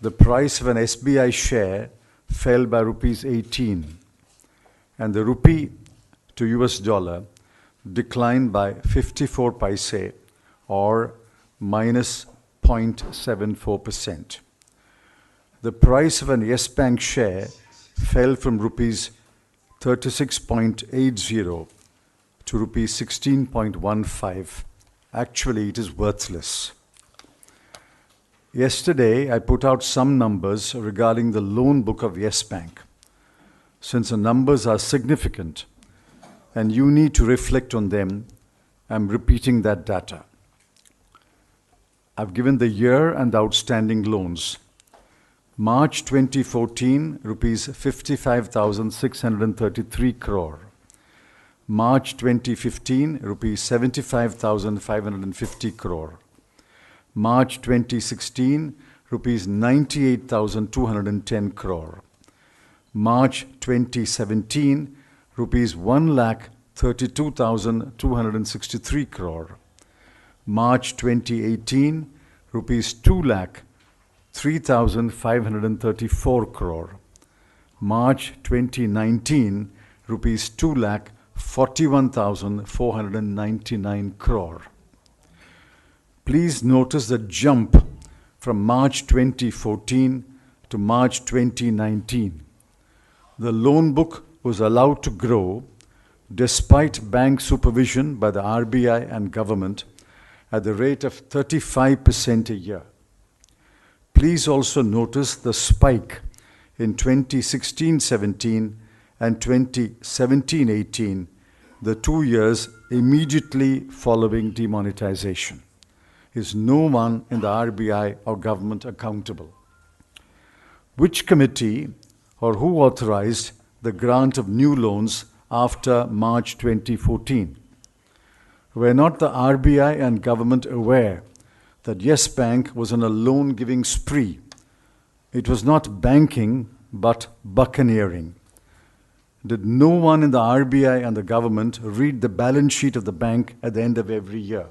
the price of an SBI share fell by rupees 18, and the rupee to US dollar declined by 54 paise or minus 0.74%. The price of an Yes Bank share fell from rupees 36.80 to rupees 16.15. Actually, it is worthless. Yesterday, I put out some numbers regarding the loan book of Yes Bank. Since the numbers are significant and you need to reflect on them, I'm repeating that data. I've given the year and the outstanding loans. March 2014, rupees 55,633 crore. March 2015, rupees 75,550 crore. March 2016, rupees 98,210 crore. March 2017, rupees 1,32,263 crore. March 2018, rupees 2,03,534 crore. March 2019, rupees 2,41,499 crore. Please notice the jump from March 2014 to March 2019. The loan book was allowed to grow despite bank supervision by the RBI and government at the rate of 35% a year. Please also notice the spike in 2016-17 and 2017-18, the 2 years immediately following demonetization. Is no one in the RBI or government accountable? Which committee or who authorized the grant of new loans after March 2014? Were not the RBI and government aware that Yes Bank was on a loan-giving spree? It was not banking, but buccaneering. Did no one in the RBI and the government read the balance sheet of the bank at the end of every year?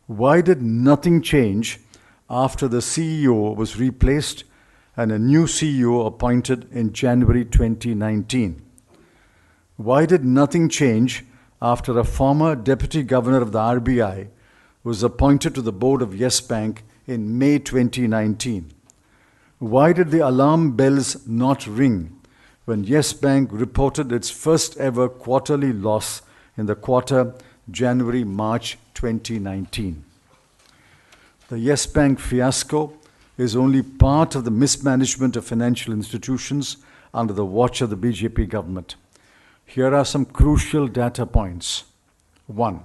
Why did nothing change after the CEO was replaced and a new CEO appointed in January 2019? Why did nothing change after a former deputy governor of the RBI was appointed to the board of Yes Bank in May 2019? Why did the alarm bells not ring when Yes Bank reported its first ever quarterly loss in the quarter January-March 2019? The Yes Bank fiasco is only part of the mismanagement of financial institutions under the watch of the BJP government. Here are some crucial data points. 1.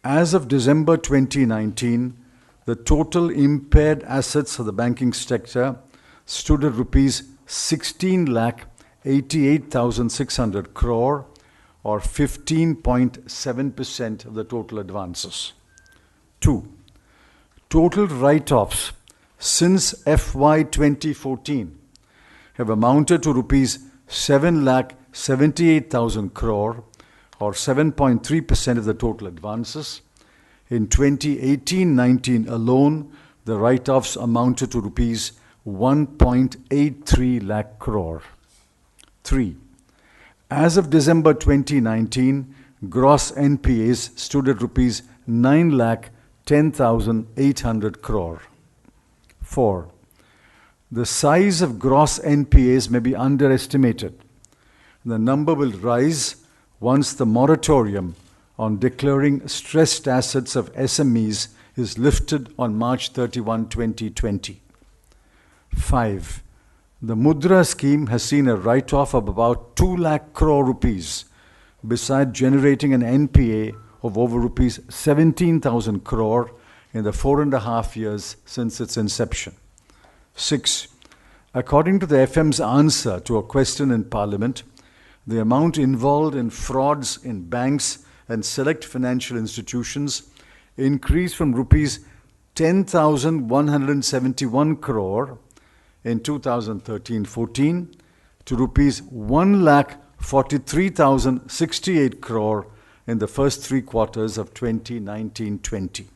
As of December 2019, the total impaired assets of the banking sector stood at rupees 16,88,600 crore or 15.7% of the total advances. 2. Total write-offs since FY 2014 have amounted to rupees 7,78,000 crore or 7.3% of the total advances. In 2018-19 alone, the write-offs amounted to rupees 1.83 lakh crore. 3. As of December 2019, gross NPAs stood at rupees 9,10,800 crore. 4. The size of gross NPAs may be underestimated. The number will rise once the moratorium on declaring stressed assets of SMEs is lifted on March 31, 2020. 5. The Mudra scheme has seen a write-off of about 2 lakh crore rupees, beside generating an NPA of over rupees 17,000 crore in the 4.5 years since its inception. 6. According to the FM's answer to a question in Parliament, the amount involved in frauds in banks and select financial institutions increased from rupees 10,171 crore in 2013-14 to rupees 1,43,068 crore in the first 3 quarters of 2019-20.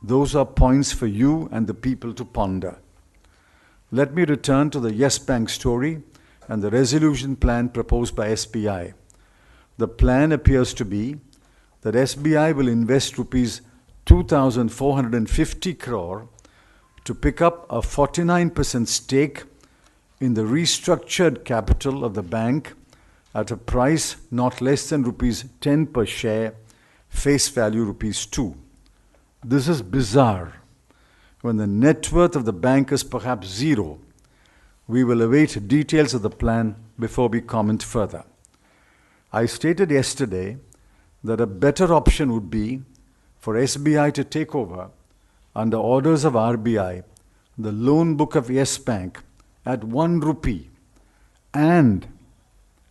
Those are points for you and the people to ponder. Let me return to the Yes Bank story and the resolution plan proposed by SBI. The plan appears to be that SBI will invest rupees 2,450 crore to pick up a 49% stake in the restructured capital of the bank at a price not less than rupees 10 per share, face value rupees 2. This is bizarre. When the net worth of the bank is perhaps zero, we will await details of the plan before we comment further. I stated yesterday that a better option would be for SBI to take over, under orders of RBI, the loan book of Yes Bank at 1 rupee and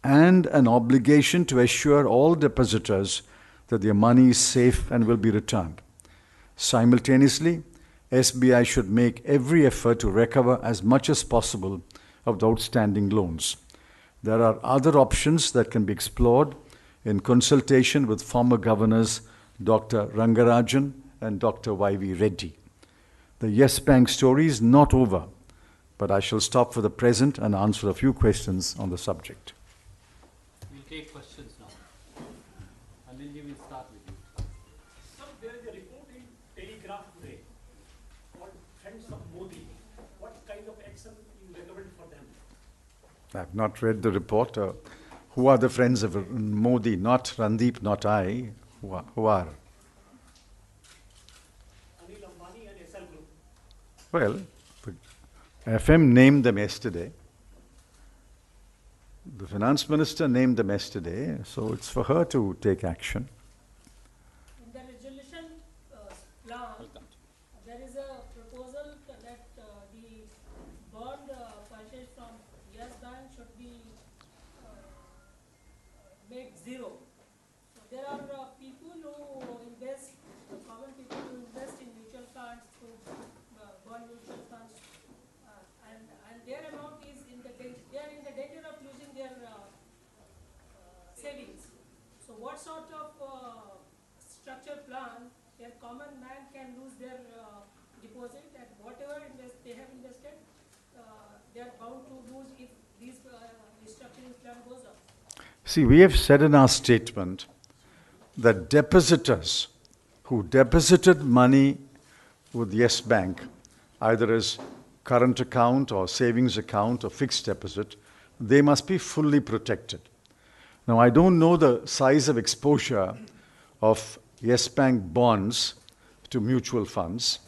an obligation to assure all depositors that their money is safe and will be returned. Simultaneously, SBI should make every effort to recover as much as possible of the outstanding loans. There are other options that can be explored in consultation with former governors Dr. Rangarajan and Dr. Y.V. Reddy. The Yes Bank story is not over, but I shall stop for the present and answer a few questions on the subject. We'll take questions now. Anilji, we'll start with you. Sir, there is a report in Telegraph today called Friends of Modi. What kind of action you recommend for them? I've not read the report. Who are the friends of Modi? Not Randeep, not I. Who are? Anil Ambani and SL Group. Well, the FM named them yesterday. The finance minister named them yesterday, so it's for her to take action. In the resolution plan, there is a proposal that the bond purchase from Yes Bank should be made zero. So there are people who invest, common people who invest in mutual funds through bond mutual funds, and their amount is in the they are in the danger of losing their savings. So what sort of structure plan a common man can lose their deposit, and whatever they have invested, they are bound to lose if this restructuring plan goes up? See, we have said in our statement that depositors who deposited money with Yes Bank, either as current account or savings account or fixed deposit, they must be fully protected. Now, I don't know the size of exposure of Yes Bank bonds to mutual funds.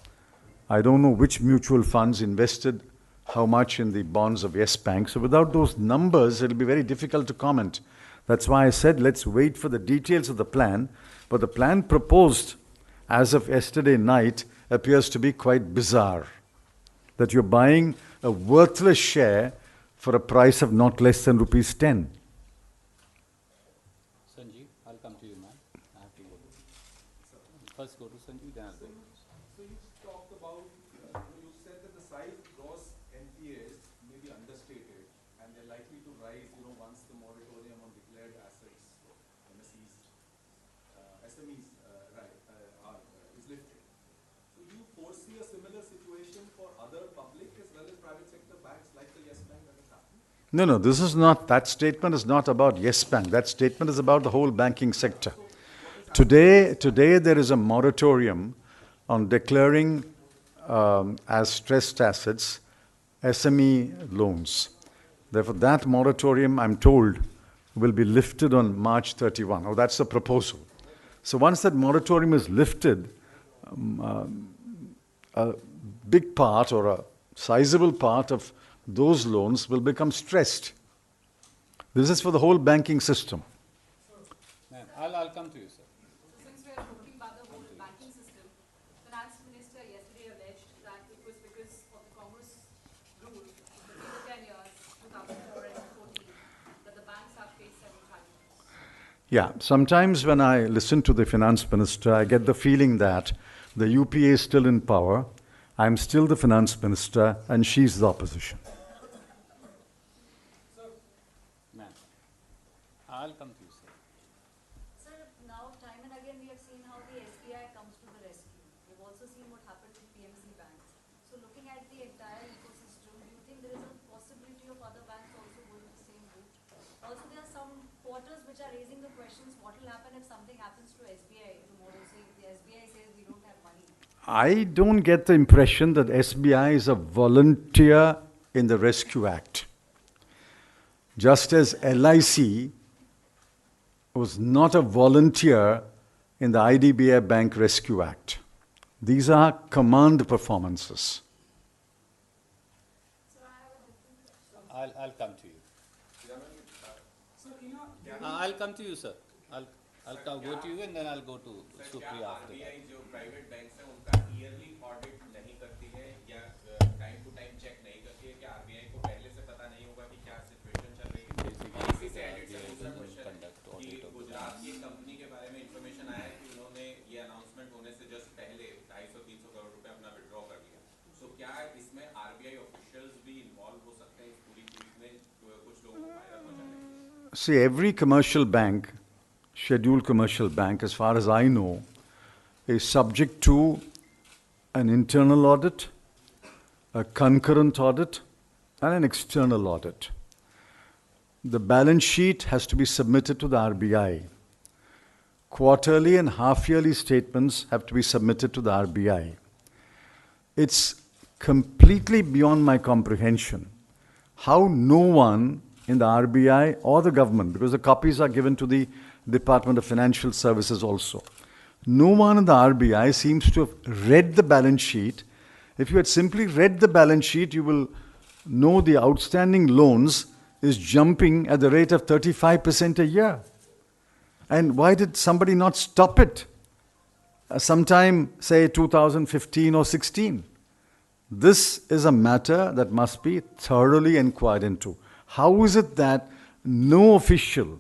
I don't know which mutual funds invested how much in the bonds of Yes Bank. So without those numbers, it'll be very difficult to comment. That's why I said let's wait for the details of the plan. But the plan proposed as of yesterday night appears to be quite bizarre. That you're buying a worthless share for a price of not less than rupees 10. Sanjeev, I'll come to you, man. I have to go. First go to Sanjeev, then I'll go. So you talked about, you said that the size of gross NPAs may be understated and they're likely to rise, once the moratorium on declared assets, MSEs, SMEs, is lifted. So do you foresee a similar situation for other public as well as private sector banks like the Yes Bank that is happening? No, this is not, that statement is not about Yes Bank. That statement is about the whole banking sector. Today there is a moratorium on declaring as stressed assets SME loans. Therefore, that moratorium, I'm told, will be lifted on March 31. Oh, that's the proposal. So once that moratorium is lifted, a big part or a sizable part of those loans will become stressed. This is for the whole banking system. Ma'am, I'll come to you, sir. Since we are talking about the whole banking system, Finance Minister yesterday alleged that it was because of the Congress rule between the 10 years, 2004 and 2014, that the banks have faced several challenges. Yeah, sometimes when I listen to the finance minister, I get the feeling that the UPA is still in power, I'm still the finance minister, and she's the opposition. Ma'am, I'll come to you, sir. Sir, now time and again we have seen how the SBI comes to the rescue. We've also seen what happened with PMC banks. So looking at the entire ecosystem, do you think Also, there are some quarters which are raising the questions, what will happen if something happens to SBI tomorrow? Say the SBI says we don't have money. I don't get the impression that SBI is a volunteer in the Rescue Act. Just as LIC was not a volunteer in the IDBI Bank Rescue Act. These are command performances. I'll come to you. Sir, in a I'll come to you, sir. I'll go to you and then I'll go to Supriya after that. RBI जो private banks हैं उनका yearly audit नहीं करती है या time to time check नहीं करती है? क्या आरबीआई को पहले से पता नहीं होगा कि क्या सिचुएशन चल रही है? इसी से एडेड से दूसरा क्वेश्चन कि गुजरात की कंपनी के बारे में इंफॉर्मेशन आया है कि उन्होंने ये अनाउंसमेंट होने से जस्ट पहले 250-300 करोड़ रुपए अपना विड्रॉ कर लिया। सो क्या इसमें आरबीआई ऑफिशियल्स भी इन्वॉल्व हो सकते हैं इस पूरी चीज में कुछ लोगों को फायदा पहुंचाने? See, every commercial bank, scheduled commercial bank, as far as I know, is subject to an internal audit, a concurrent audit, and an external audit. The balance sheet has to be submitted to the RBI. Quarterly and half-yearly statements have to be submitted to the RBI. It's completely beyond my comprehension how no one in the RBI or the government, because the copies are given to the Department of Financial Services also. No one in the RBI seems to have read the balance sheet. If you had simply read the balance sheet, you will know the outstanding loans is jumping at the rate of 35% a year. And why did somebody not stop it? Sometime, say 2015 or 16. This is a matter that must be thoroughly inquired into. How is it that no official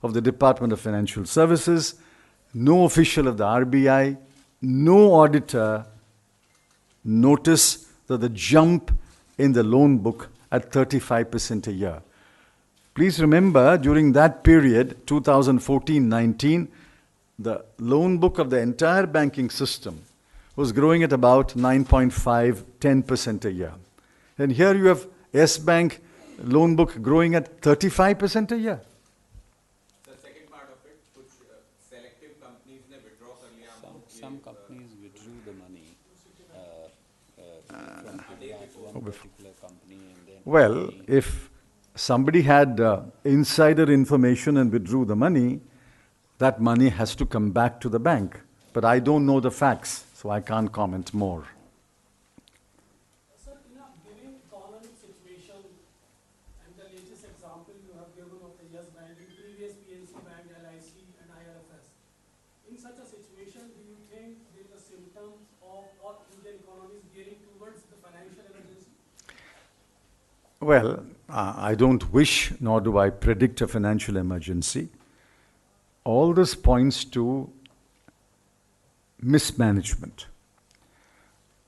of the Department of Financial Services, no official of the RBI, no auditor notice that the jump in the loan book at 35% a year? Please remember, during that period, 2014-19, the loan book of the entire banking system was growing at about 9.5, 10% a year. And here you have S-Bank loan book growing at 35% a year. The second part of it, कुछ selective companies ने withdraw कर लिया। Some companies withdrew the money from one particular company and then. Well, if somebody had insider information and withdrew the money, that money has to come back to the bank. But I don't know the facts, so I can't comment more. Sir, in a given economic situation, and the latest example you have given of the Yes Bank, in previous PNC Bank, LIC and IRFS, in such a situation, do you think there is a symptom of all Indian economies gearing towards the financial emergency? Well, I don't wish nor do I predict a financial emergency. All this points to mismanagement.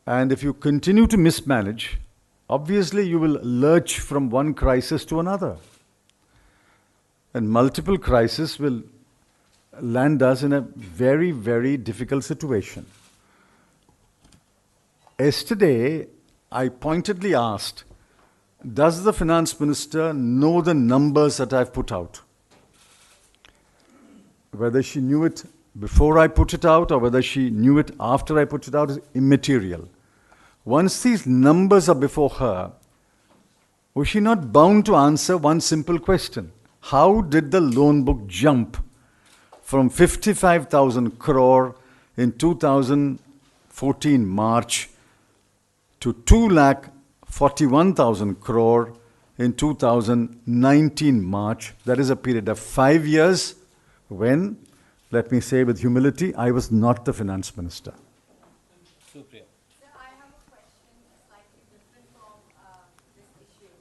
And if you continue to mismanage, obviously you will lurch from one crisis to another. And multiple crises will land us in a very, very difficult situation. Yesterday, I pointedly asked, does the finance minister know the numbers that I've put out? Whether she knew it before I put it out or whether she knew it after I put it out is immaterial. Once these numbers are before her, was she not bound to answer one simple question? How did the loan book jump from 55,000 crore in 2014 March to 2,41,000 crore in 2019 March? That is a period of 5 years when, let me say with humility, I was not the finance minister. Supriya. Sir, I have a question slightly different from this issue.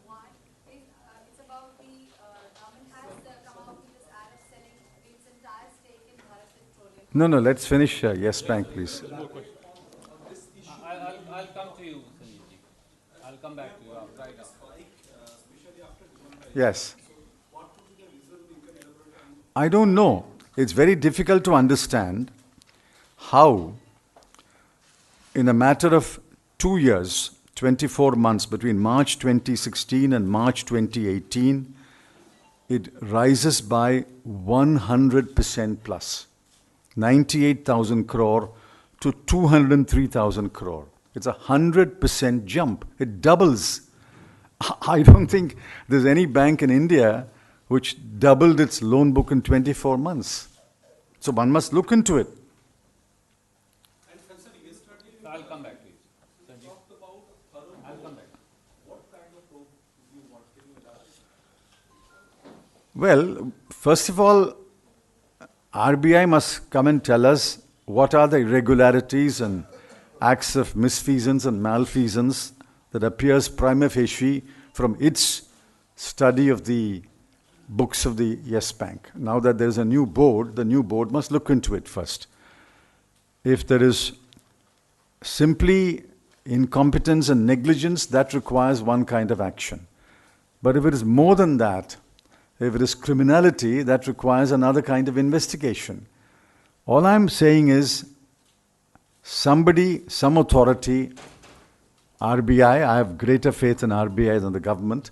One is it's about the government has come out with this ad of selling its entire stake in Bharat Petroleum. No, let's finish. Yes, Bank, please. I'll come to you, Sanjeevji. I'll come back to you right now. Yes. I don't know. It's very difficult to understand how, in a matter of 2 years, 24 months, between March 2016 and March 2018, it rises by 100% plus. 98,000 crore to 203,000 crore. It's a 100% jump. It doubles. I don't think there's any bank in India which doubled its loan book in 24 months. So one must look into it. And sir, yesterday I'll come back to you. you talked about a thorough I'll come back. What kind of probe do you want? Can you elaborate? Well, first of all, RBI must come and tell us what are the irregularities and acts of misfeasance and malfeasance that appears prima facie from its study of the books of the Yes Bank. Now that there's a new board, the new board must look into it first. If there is simply incompetence and negligence, that requires one kind of action. But if it is more than that, if it is criminality, that requires another kind of investigation. All I'm saying is, somebody, some authority, RBI, I have greater faith in RBI than the government,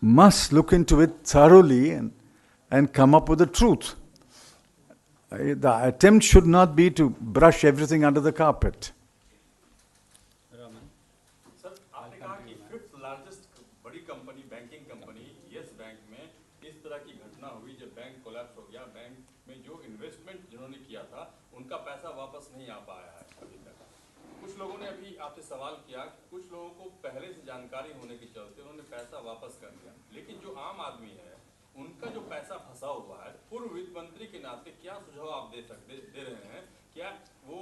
must look into it thoroughly and come up with the truth. The attempt should not be to brush everything under the carpet. Raman. Sir आपने कहा कि fifth largest बड़ी company banking company yes bank में इस तरह की घटना हुई जब बैंक कोलैप्स हो गया, बैंक में जो इन्वेस्टमेंट जिन्होंने किया था उनका पैसा वापस नहीं आ पाया है अभी तक। कुछ लोगों ने अभी आपसे सवाल किया, कुछ लोगों को पहले से जानकारी होने के चलते उन्होंने पैसा वापस कर दिया, लेकिन जो आम आदमी है उनका जो पैसा फंसा हुआ है, पूर्व वित्त मंत्री के नाते क्या सुझाव आप दे रहे हैं? क्या वो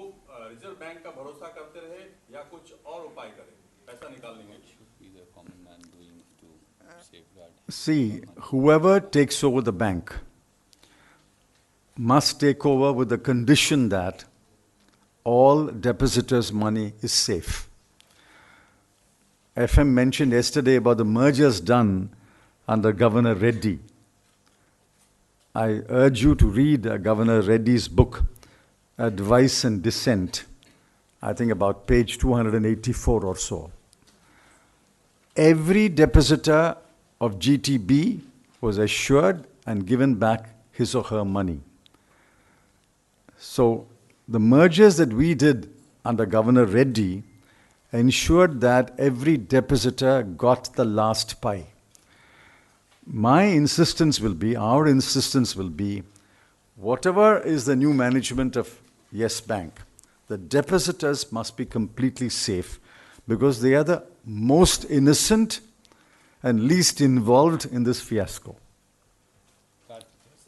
रिजर्व बैंक का भरोसा करते रहे या कुछ और उपाय करें पैसा निकालने के? See, whoever takes over the bank must take over with the condition that all depositors' money is safe. FM mentioned yesterday about the mergers done under Governor Reddy. I urge you to read Governor Reddy's book, Advice and Dissent, I think about page 284 or so. Every depositor of GTB was assured and given back his or her money. So the mergers that we did under Governor Reddy ensured that every depositor got the last pie. My insistence will be, our insistence will be, whatever is the new management of Yes Bank, the depositors must be completely safe because they are the most innocent and least involved in this fiasco. So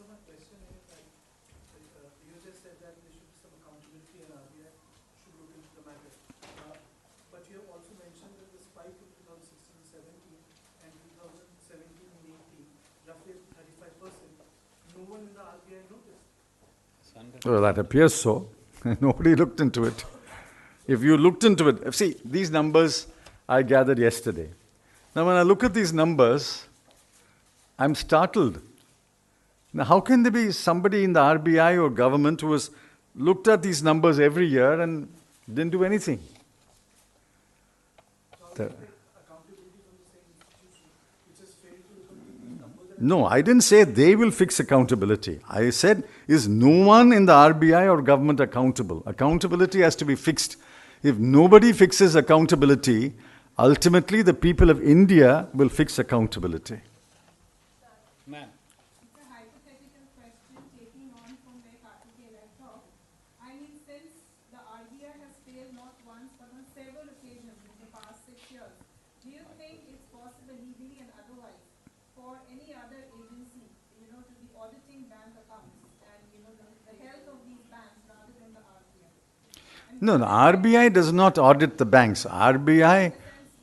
my question is, you just said that there should be some accountability and RBI should look into the matter. But you have also mentioned that the spike in 2016-17 and 2017-18, roughly 35%, no one in the RBI noticed. Well, that appears so. Nobody looked into it. If you looked into it, see, these numbers I gathered yesterday. Now, when I look at these numbers, I'm startled. Now, how can there be somebody in the RBI or government who has looked at these numbers every year and didn't do anything? Accountability from the same institution, which has failed to look at these numbers. No, I didn't say they will fix accountability. I said, is no one in the RBI or government accountable? Accountability has to be fixed. If nobody fixes accountability, ultimately the people of India will fix accountability. Ma'am. It's a hypothetical question taking on from where Karthikeya left off. I mean, since the RBI has failed not once but on several occasions in the past 6 years, do you think it's possible legally and otherwise for any other agency, to be auditing bank accounts and, the health of these banks rather than the RBI? No, the RBI does not audit the banks. RBI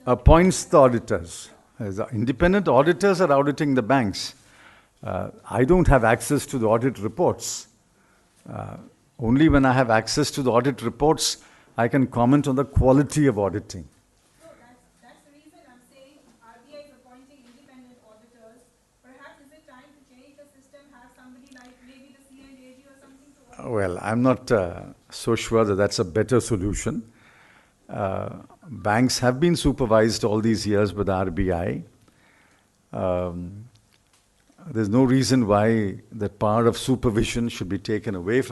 appoints the auditors. The independent auditors are auditing the banks. I don't have access to the audit reports. Only when I have access to the audit reports, I can comment on the quality of auditing. So that's the reason I'm saying RBI is appointing independent auditors. Perhaps is it time to change the system, have somebody like maybe the CNAG or something to audit? Well, I'm not so sure that that's a better solution. Banks have been supervised all these years with RBI. There's no reason why that part of supervision should be taken away from